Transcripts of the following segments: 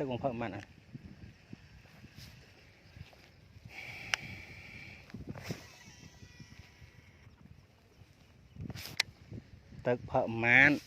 tức cũng phở mặn à tức phở mặn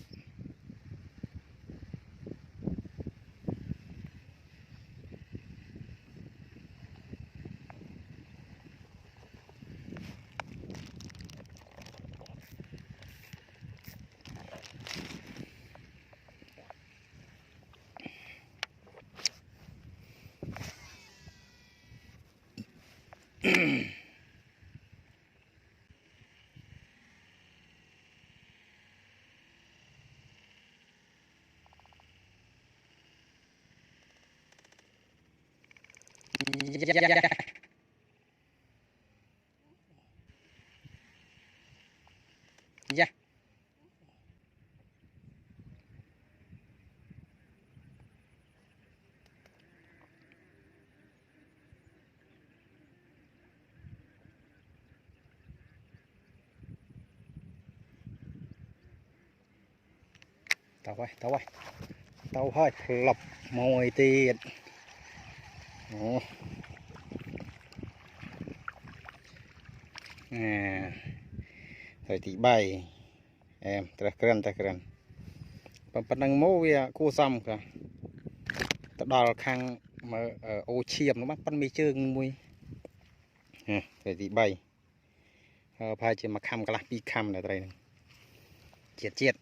dạ tao hơi lọc mồi tiền ồ rồi thì bay em ta keren phần năng mô về cua xăm cả ta đào khang mà ô chiêm nó bắt pan mi chương mui rồi thì bay phải chỉ mà khăm cái là pi khăm này đây chết